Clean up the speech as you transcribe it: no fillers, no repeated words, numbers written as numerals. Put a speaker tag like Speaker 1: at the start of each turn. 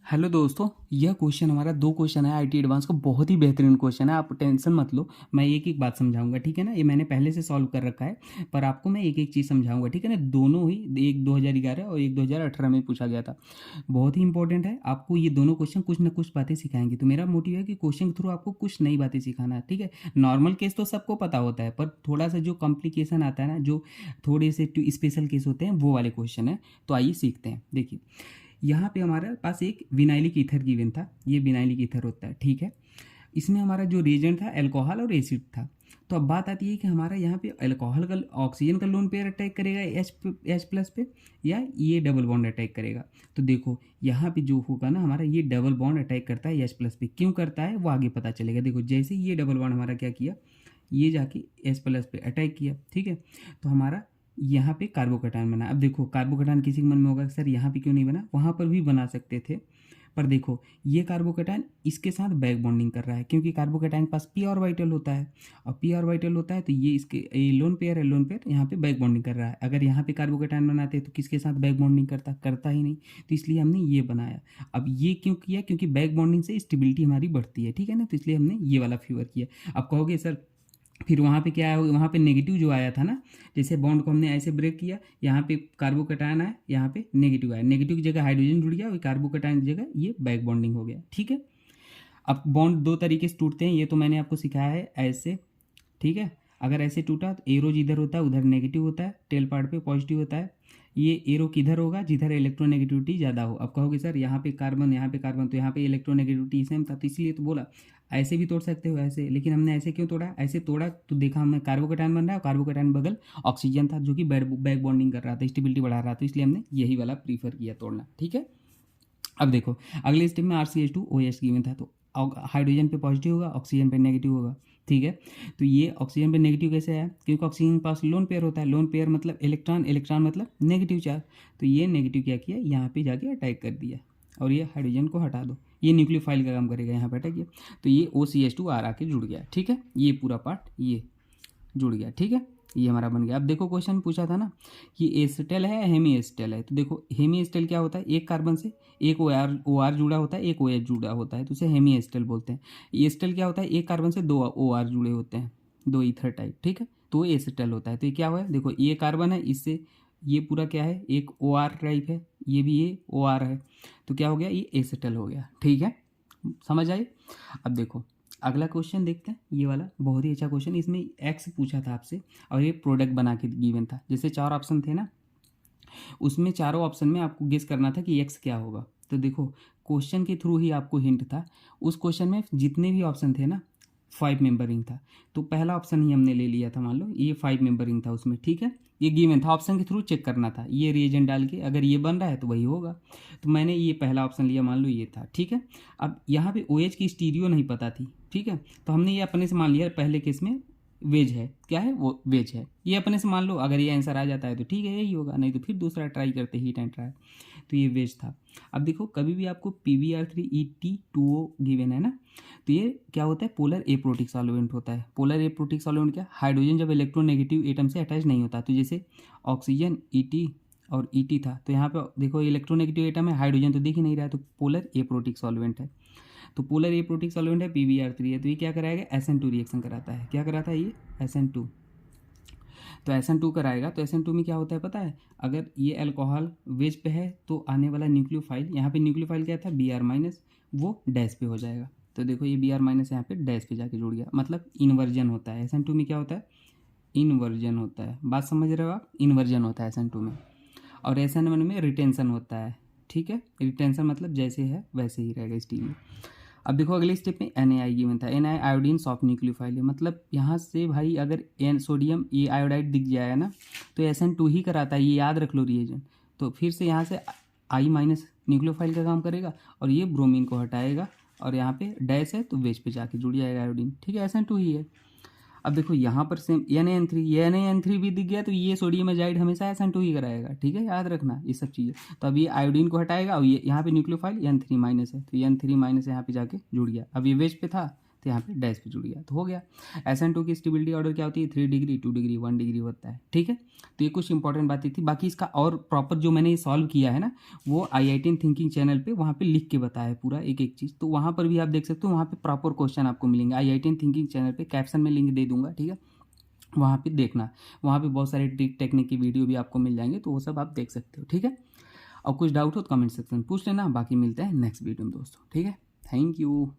Speaker 1: Hello दोस्तों, यह question हमारा दो क्वेश्चन है आईटी एडवांस का। बहुत ही बेहतरीन क्वेश्चन है, आप टेंशन मत लो। मैं एक एक बात समझाऊंगा, ठीक है ना। ये मैंने पहले से सॉल्व कर रखा है, पर आपको मैं एक एक चीज़ समझाऊंगा, ठीक है ना। दोनों ही, एक 2011 और एक 2018 में पूछा गया था। बहुत ही इंपॉर्टेंट है। आपको ये दोनों क्वेश्चन कुछ ना कुछ बातें सिखाएंगे। तो मेरा मोटिव है कि क्वेश्चन के थ्रू आपको कुछ नई बातें सिखाना है, ठीक है। नॉर्मल केस तो सबको पता होता है, पर थोड़ा सा जो कॉम्प्लिकेशन आता है ना, जो थोड़े से स्पेशल केस होते हैं, वो वाले क्वेश्चन है। तो आइए सीखते हैं। देखिए, यहाँ पे हमारे पास एक विनाइलिक ईथर गिवन था। ये विनाइलिक ईथर होता है, ठीक है। इसमें हमारा जो रिएजेंट था अल्कोहल और एसिड था। तो अब बात आती है कि हमारा यहाँ पे अल्कोहल का ऑक्सीजन का लोन पेयर अटैक करेगा एच प्लस पे, या ये डबल बॉन्ड अटैक करेगा। तो देखो यहाँ पे जो होगा ना, हमारा ये डबल बॉन्ड अटैक करता है एच प्लस पे। क्यों करता है वो आगे पता चलेगा। देखो जैसे ये डबल बॉन्ड हमारा क्या किया, ये जाके एच प्लस पे अटैक किया, ठीक है। तो हमारा यहाँ पे कार्बोकैटायन बना। अब देखो कार्बोकैटायन किसी के मन में होगा सर यहाँ पे क्यों नहीं बना, वहाँ पर भी बना सकते थे। पर देखो ये कार्बोकैटायन इसके साथ बैक बॉन्डिंग कर रहा है, क्योंकि कार्बोकैटायन के पास पी ऑर्बिटल होता है। और पी ऑर्बिटल होता है तो ये इसके ये लोन पेयर है, लोन पेयर यहाँ पे बैक बॉन्डिंग कर रहा है। अगर यहाँ पे कार्बोकैटायन बनाते तो किसके साथ बैक बॉन्डिंग करता ही नहीं। तो इसलिए हमने ये बनाया। अब ये क्यों किया, क्योंकि बैक बॉन्डिंग से स्टेबिलिटी हमारी बढ़ती है, ठीक है ना। तो इसलिए हमने ये वाला फेवर किया। अब कहोगे सर फिर वहाँ पे क्या है, वहाँ पे नेगेटिव जो आया था ना, जैसे बॉन्ड को हमने ऐसे ब्रेक किया, यहाँ पे कार्बोकैटायन आया, यहाँ पे नेगेटिव आया। नेगेटिव की जगह हाइड्रोजन जुड़ गया और कार्बोकैटायन की जगह ये बैक बॉन्डिंग हो गया, ठीक है। अब बॉन्ड दो तरीके से टूटते हैं, ये तो मैंने आपको सिखाया है ऐसे, ठीक है। अगर ऐसे टूटा तो एरो जिधर होता है उधर नेगेटिव होता है, टेल पार्ट पे पॉजिटिव होता है। ये एरो किधर होगा, जिधर इलेक्ट्रोनेगेटिविटी ज़्यादा हो। अब कहोगे सर यहाँ पे कार्बन, यहाँ पे कार्बन, तो यहाँ पे इलेक्ट्रोनेगेटिविटी सेम था, तो इसलिए तो बोला ऐसे भी तोड़ सकते हो ऐसे। लेकिन हमने ऐसे क्यों तोड़ा, ऐसे तोड़ा तो देखा हमने कार्बोकैटायन बन रहा है, कार्बोकैटायन बगल ऑक्सीजन था जो कि बैक बॉन्डिंग कर रहा था, स्टेबिलिटी बढ़ा रहा था। तो इसलिए हमने यही वाला प्रीफर किया तोड़ना, ठीक है। अब देखो अगले स्टेप में RCH2OH गिवन था, तो हाइड्रोजन पे पॉजिटिव होगा, ऑक्सीजन पे नेगेटिव होगा, ठीक है। तो ये ऑक्सीजन पे नेगेटिव कैसे आया, क्योंकि ऑक्सीजन के पास लोन पेयर होता है। लोन पेयर मतलब इलेक्ट्रॉन, इलेक्ट्रॉन मतलब नेगेटिव चार्ज। तो ये नेगेटिव क्या किया, यहाँ पे जाके अटैक कर दिया। और ये हाइड्रोजन को हटा दो, ये न्यूक्लियोफाइल का काम करेगा, यहाँ पे अटैक किया। तो ये OCH2R आके जुड़ गया, ठीक है। ये पूरा पार्ट ये जुड़ गया, ठीक है। ये हमारा बन गया। अब देखो क्वेश्चन पूछा था ना कि एसिटल है हेमी एसिटल है। तो देखो हेमी एसिटल क्या होता है, एक कार्बन से एक ओ आर जुड़ा होता है, एक OH जुड़ा होता है, तो उसे हेमी एसिटल बोलते हैं। एसिटल क्या होता है, एक कार्बन से दो OR जुड़े होते हैं, दो ईथर टाइप, ठीक है। तो वो एसिटल होता है। तो ये क्या हुआ है, देखो ये कार्बन है, इससे ये पूरा क्या है, एक OR टाइप है, ये भी ये OR है। तो क्या हो गया, ये एसिटल हो गया, ठीक है। समझ आई। अब देखो अगला क्वेश्चन देखते हैं, ये वाला बहुत ही अच्छा क्वेश्चन। इसमें एक्स पूछा था आपसे और ये प्रोडक्ट बना के गिवन था। जैसे चार ऑप्शन थे ना, उसमें चारों ऑप्शन में आपको गेस करना था कि एक्स क्या होगा। तो देखो क्वेश्चन के थ्रू ही आपको हिंट था। उस क्वेश्चन में जितने भी ऑप्शन थे ना, 5 मेंबरिंग था। तो पहला ऑप्शन ही हमने ले लिया था, मान लो ये 5 मेंबरिंग था उसमें, ठीक है। ये गिवन था, ऑप्शन के थ्रू चेक करना था, ये रिएजेंट डाल के अगर ये बन रहा है तो वही होगा। तो मैंने ये पहला ऑप्शन लिया, मान लो ये था, ठीक है। अब यहाँ पे OH की स्टीरियो नहीं पता थी, ठीक है। तो हमने ये अपने से मान लिया, पहले केस में वेज है, क्या है वो वेज है, ये अपने से मान लो। अगर ये आंसर आ जाता है तो ठीक है यही होगा, नहीं तो फिर दूसरा ट्राई करते, हीट एंड ट्राई। तो ये वेज था। अब देखो कभी भी आपको PbR3 ET2O गिवन है ना, तो ये क्या होता है, पोलर एप्रोटिक सॉल्वेंट होता है। पोलर एप्रोटिक सॉल्वेंट क्या, हाइड्रोजन जब इलेक्ट्रोनेगेटिव एटम से अटैच नहीं होता। तो जैसे ऑक्सीजन ET और ET था, तो यहाँ पे देखो इलेक्ट्रोनेगेटिव एटम है, हाइड्रोजन तो दिख ही नहीं रहा है, तो पोलर एप्रोटिक सॉल्वेंट है। तो पोलर एप्रोटिक सॉल्वेंट है, PbR3 है, तो ये क्या कराएगा, SN2 रिएक्शन कराता है। क्या कराता है ये, SN2। तो SN2 कराएगा। तो SN2 में क्या होता है पता है, अगर ये अल्कोहल वेज पे है तो आने वाला न्यूक्लियोफाइल, यहाँ पे न्यूक्लियोफाइल क्या था, Br-, वो डैश पे हो जाएगा। तो देखो ये Br- यहाँ पे डैश पे जाके जुड़ गया, मतलब इन्वर्जन होता है। SN2 में क्या होता है, इन्वर्जन होता है। बात समझ रहे हो आप, इन्वर्जन होता है SN2 में। और SN1 में रिटेंशन होता है, ठीक है। रिटेंशन मतलब जैसे है वैसे ही रहेगा स्टील में। अब देखो अगले स्टेप में NaI गिवन था। Na आयोडीन सॉफ्ट न्यूक्लियोफाइल है, मतलब यहाँ से भाई अगर एन सोडियम ये आयोडाइड दिख जाएगा ना, तो SN2 ही कराता है, ये याद रख लो रिएजेंट। तो फिर से यहाँ से I- न्यूक्लियोफाइल का काम करेगा और ये ब्रोमीन को हटाएगा, और यहाँ पे डैश है तो वेज पे जाके जुड़ जाएगा आयोडीन, ठीक है। SN2 ही है। अब देखो यहाँ पर सेम NaN3, ये NaN3 भी दिख गया तो ये सोडियम एजाइड हमेशा SN2 ही कराएगा, ठीक है। याद रखना ये सब चीज़ें। तो अब ये आयोडीन को हटाएगा और ये यहाँ पे न्यूक्लियोफाइल N3- है, तो N3- यहाँ पे जाके जुड़ गया। अब ये वेज पे था तो यहाँ पे डैश पे जुड़ गया तो हो गया। SN2 की स्टेबिलिटी ऑर्डर क्या होती है, 3 डिग्री, 2 डिग्री, 1 डिग्री होता है, ठीक है। तो ये कुछ इंपॉर्टेंट बातें थी। बाकी इसका और प्रॉपर जो मैंने ये सॉल्व किया है ना, वो IITian थिंकिंग चैनल पे वहाँ पे लिख के बताया है पूरा एक एक चीज़, तो वहाँ पर भी आप देख सकते हो, वहाँ पे प्रॉपर क्वेश्चन आपको मिलेंगे। IITian थिंकिंग चैनल पे कैप्शन में लिंक दे दूंगा, ठीक है, वहाँ पे देखना। वहाँ पे बहुत सारे ट्रिक टेक्निक की वीडियो भी आपको मिल जाएंगे, तो वो सब आप देख सकते हो, ठीक है। और कुछ डाउट हो तो कमेंट सेक्शन में पूछ लेना। बाकी मिलते हैं नेक्स्ट वीडियो में दोस्तों, ठीक है। Thank you.